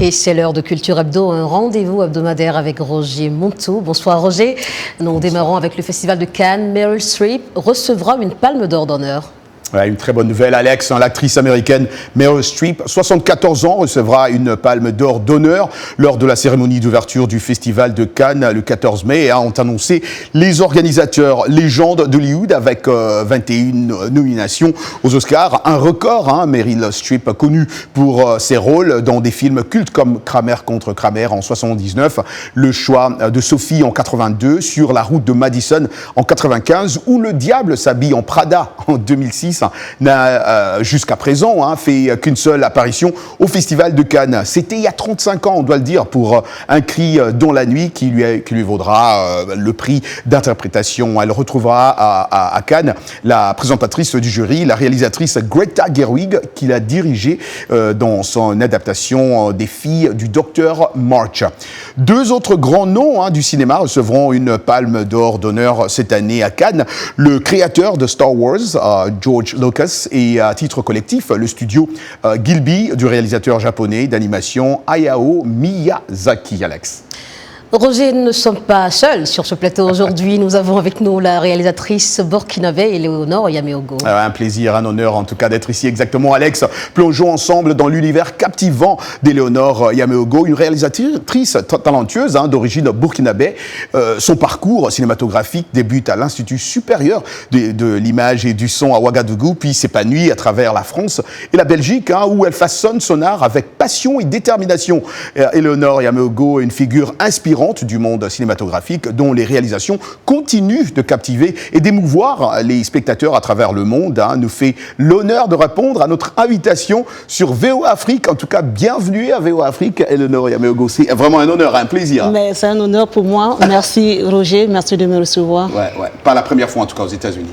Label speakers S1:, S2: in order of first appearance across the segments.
S1: Et c'est l'heure de Culture Hebdo, un rendez-vous hebdomadaire avec Roger Monteau. Bonsoir Roger. Nous démarrons avec le Festival de Cannes. Meryl Streep recevra une palme d'or d'honneur.
S2: Ouais, une très bonne nouvelle, Alex. L'actrice américaine Meryl Streep, 74 ans, recevra une palme d'or d'honneur lors de la cérémonie d'ouverture du Festival de Cannes le 14 mai, ont annoncé les organisateurs. Légende d'Hollywood avec 21 nominations aux Oscars. Un record, Meryl Streep, connue pour ses rôles dans des films cultes comme Kramer contre Kramer en 79, Le choix de Sophie en 82, Sur la route de Madison en 95 ou Le diable s'habille en Prada en 2006. N'a jusqu'à présent fait qu'une seule apparition au Festival de Cannes. C'était il y a 35 ans, on doit le dire, pour Un cri dans la nuit qui lui vaudra le prix d'interprétation. Elle retrouvera à Cannes la présentatrice du jury, la réalisatrice Greta Gerwig, qui l'a dirigée dans son adaptation des Filles du Docteur March. Deux autres grands noms du cinéma recevront une palme d'or d'honneur cette année à Cannes. Le créateur de Star Wars, George Lucas, et à titre collectif, le studio Gilby du réalisateur japonais d'animation Hayao Miyazaki. Alex.
S1: Roger, nous ne sommes pas seuls sur ce plateau aujourd'hui. Nous avons avec nous la réalisatrice burkinabé Éléonore Yaméogo.
S2: Un plaisir, un honneur en tout cas d'être ici exactement, Alex. Plongeons ensemble dans l'univers captivant d'Éléonore Yaméogo, une réalisatrice talentueuse d'origine burkinabé. Son parcours cinématographique débute à l'Institut supérieur de l'image et du son à Ouagadougou, puis s'épanouit à travers la France et la Belgique, où elle façonne son art avec passion et détermination. Éléonore Yaméogo est une figure inspirante du monde cinématographique dont les réalisations continuent de captiver et d'émouvoir les spectateurs à travers le monde. Nous fait l'honneur de répondre à notre invitation sur VOA Afrique. En tout cas, bienvenue à VOA Afrique, Éléonore Yaméogo. C'est vraiment un honneur, un plaisir.
S3: Mais c'est un honneur pour moi. Merci Roger, merci de me recevoir.
S2: Ouais. Pas la première fois en tout cas aux États-Unis.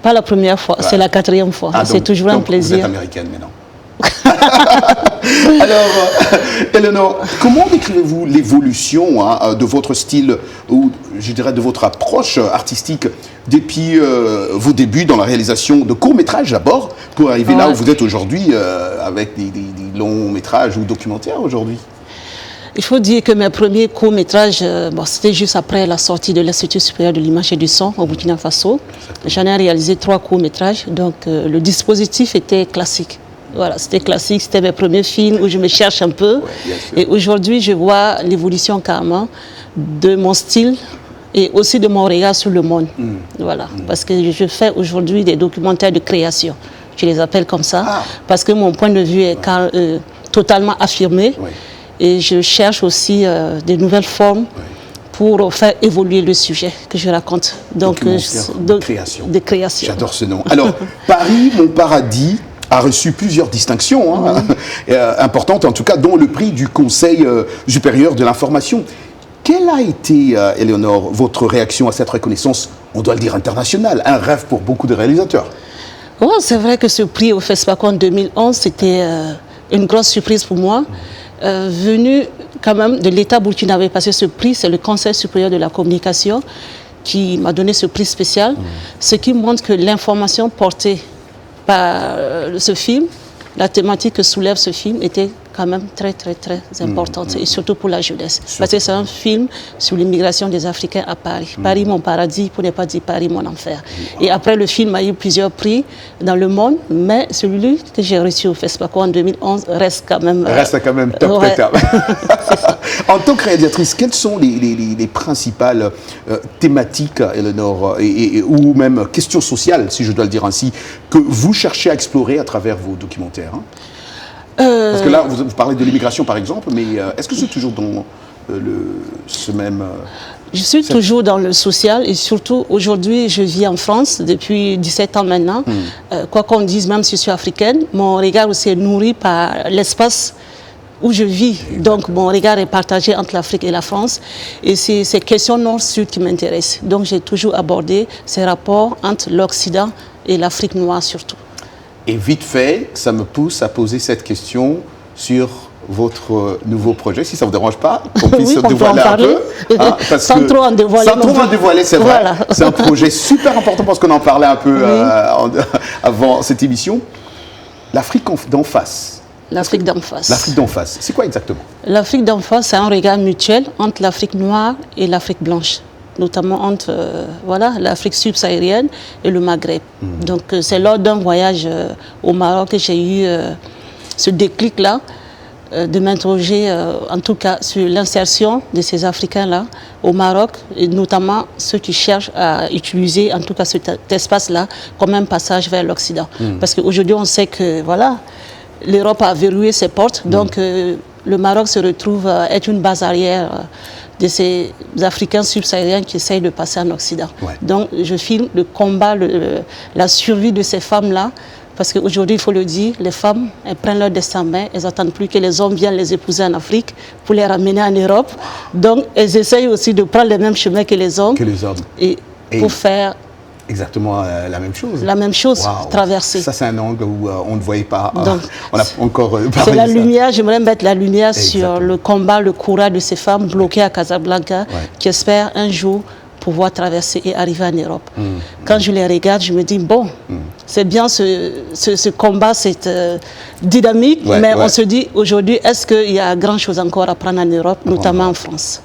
S3: Pas la première fois, c'est la 4e fois. C'est toujours un plaisir.
S2: Vous êtes américaine maintenant. Alors, Éléonore, comment décrivez-vous l'évolution de votre style ou, je dirais, de votre approche artistique depuis vos débuts dans la réalisation de courts-métrages d'abord, pour arriver là où vous êtes aujourd'hui avec des longs-métrages ou documentaires aujourd'hui?
S3: Il faut dire que mes premiers courts-métrages, c'était juste après la sortie de l'Institut supérieur de l'image et du son au Burkina Faso. J'en ai réalisé 3 courts-métrages, donc le dispositif était classique. Voilà, c'était classique, c'était mes premiers films où je me cherche un peu. Et aujourd'hui, je vois l'évolution carrément de mon style et aussi de mon regard sur le monde. Voilà, parce que je fais aujourd'hui des documentaires de création. Je les appelle comme ça, parce que mon point de vue est totalement affirmé. Et je cherche aussi de nouvelles formes pour faire évoluer le sujet que je raconte. Donc,
S2: de création.
S3: J'adore
S2: ce nom. Alors, Paris, mon paradis, a reçu plusieurs distinctions importantes, en tout cas, dont le prix du Conseil supérieur de l'information. Quelle a été, Éléonore, votre réaction à cette reconnaissance, on doit le dire, internationale, un rêve pour beaucoup de réalisateurs?
S3: Oui, c'est vrai que ce prix au FESPACO en 2011, c'était une grosse surprise pour moi. Venu quand même de l'État burkinabé, parce que ce prix, c'est le Conseil supérieur de la communication qui m'a donné ce prix spécial, ce qui montre que l'information portée par ce film, la thématique que soulève ce film était quand même très importante, et surtout pour la jeunesse. Parce que c'est un film sur l'immigration des Africains à Paris. Paris, mon paradis, pour ne pas dire Paris, mon enfer. Et après, le film a eu plusieurs prix dans le monde, mais celui que j'ai reçu au FESPACO en 2011 reste quand même...
S2: top. En tant que réalisatrice, quelles sont les principales thématiques, Éléonore, ou même questions sociales, si je dois le dire ainsi, que vous cherchez à explorer à travers vos documentaires? Parce que là, vous parlez de l'immigration, par exemple, mais est-ce que c'est toujours dans ce même...
S3: Je suis toujours dans le social, et surtout, aujourd'hui, je vis en France depuis 17 ans maintenant. Quoi qu'on dise, même si je suis africaine, mon regard aussi est nourri par l'espace où je vis. Donc, mon regard est partagé entre l'Afrique et la France. Et c'est ces questions nord-sud qui m'intéressent. Donc, j'ai toujours abordé ces rapports entre l'Occident et l'Afrique noire, surtout.
S2: Et vite fait, ça me pousse à poser cette question sur votre nouveau projet, si ça ne vous dérange pas, qu'on puisse se dévoiler un peu.
S3: Sans trop en dévoiler.
S2: Sans trop en dévoiler, c'est vrai. Voilà. C'est un projet super important parce qu'on en parlait un peu avant cette émission. L'Afrique d'en face,
S3: L'Afrique d'en face.
S2: L'Afrique d'en face, c'est quoi exactement?
S3: L'Afrique d'en face, c'est un regard mutuel entre l'Afrique noire et l'Afrique blanche, notamment entre l'Afrique subsaharienne et le Maghreb. Donc c'est lors d'un voyage au Maroc que j'ai eu ce déclic-là, de m'interroger en tout cas sur l'insertion de ces Africains-là au Maroc, et notamment ceux qui cherchent à utiliser en tout cas cet espace-là comme un passage vers l'Occident. Parce qu'aujourd'hui on sait que l'Europe a verrouillé ses portes, donc le Maroc se retrouve à être une base arrière de ces Africains subsahariens qui essayent de passer en Occident. Ouais. Donc je filme le combat, la survie de ces femmes-là, parce qu'aujourd'hui, il faut le dire, les femmes, elles prennent leur destin en main, elles n'attendent plus que les hommes viennent les épouser en Afrique pour les ramener en Europe. Donc elles essayent aussi de prendre le même chemin que les hommes. Et pour faire...
S2: Exactement la même chose.
S3: La même chose, traverser.
S2: Ça, c'est un angle où on ne voyait pas. Donc, on a encore parlé
S3: c'est la lumière, j'aimerais mettre la lumière sur le combat, le courage de ces femmes bloquées à Casablanca, qui espèrent un jour pouvoir traverser et arriver en Europe. Quand je les regarde, je me dis, c'est bien ce combat, cette dynamique, mais on se dit aujourd'hui, est-ce qu'il y a grand chose encore à prendre en Europe, notamment en France?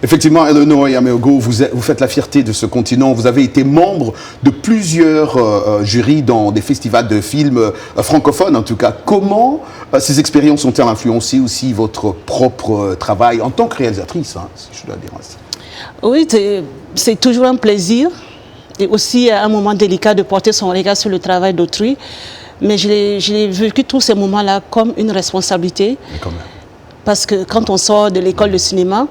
S2: Effectivement, Eleonore Yameogo, vous faites la fierté de ce continent. Vous avez été membre de plusieurs jurys dans des festivals de films francophones, en tout cas. Comment ces expériences ont-elles influencé aussi votre propre travail en tant que réalisatrice, si je dois dire ainsi?
S3: Oui, c'est toujours un plaisir et aussi un moment délicat de porter son regard sur le travail d'autrui. Mais j'ai vécu tous ces moments-là comme une responsabilité. Mais quand même. Parce que quand on sort de l'école de cinéma,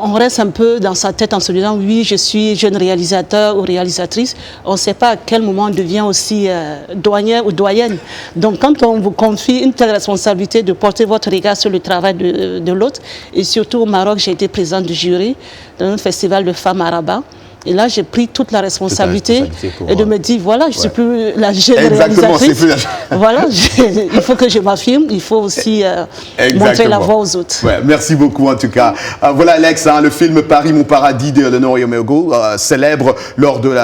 S3: on reste un peu dans sa tête en se disant oui, je suis jeune réalisateur ou réalisatrice. On ne sait pas à quel moment on devient aussi douanier ou doyenne. Donc quand on vous confie une telle responsabilité de porter votre regard sur le travail de l'autre, et surtout au Maroc, j'ai été présidente du jury dans un festival de femmes à Rabat. Et là, j'ai pris toute la responsabilité et de me dire, voilà, je ne suis plus la jeune réalisatrice. Voilà, il faut que je m'affirme, il faut aussi montrer la voie aux autres.
S2: Ouais, merci beaucoup en tout cas. Voilà Alex, le film Paris, mon paradis d'Eleonore Yameogo, célèbre lors de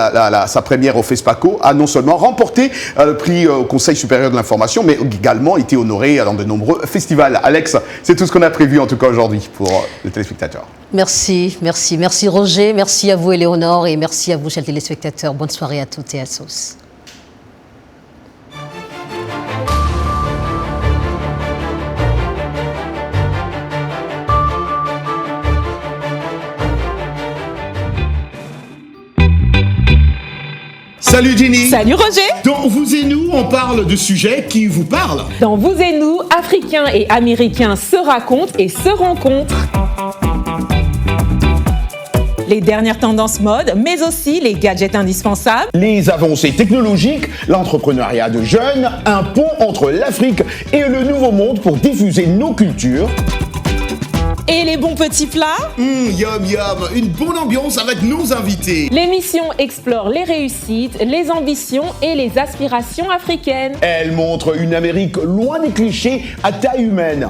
S2: sa première au FESPACO, a non seulement remporté le prix au Conseil supérieur de l'information, mais également été honoré dans de nombreux festivals. Alex, c'est tout ce qu'on a prévu en tout cas aujourd'hui pour les téléspectateurs.
S1: Merci Roger, merci à vous Eleonore et merci à vous chers téléspectateurs. Bonne soirée à toutes et à tous.
S4: Salut Jenny.
S5: Salut Roger.
S4: Dans Vous et nous, on parle de sujets qui vous parlent.
S5: Dans Vous et nous, Africains et Américains se racontent et se rencontrent. Les dernières tendances mode, mais aussi les gadgets indispensables.
S4: Les avancées technologiques, l'entrepreneuriat de jeunes, un pont entre l'Afrique et le Nouveau Monde pour diffuser nos cultures.
S5: Et les bons petits plats.
S4: Yum yum, une bonne ambiance avec nos invités.
S5: L'émission explore les réussites, les ambitions et les aspirations africaines.
S4: Elle montre une Amérique loin des clichés à taille humaine.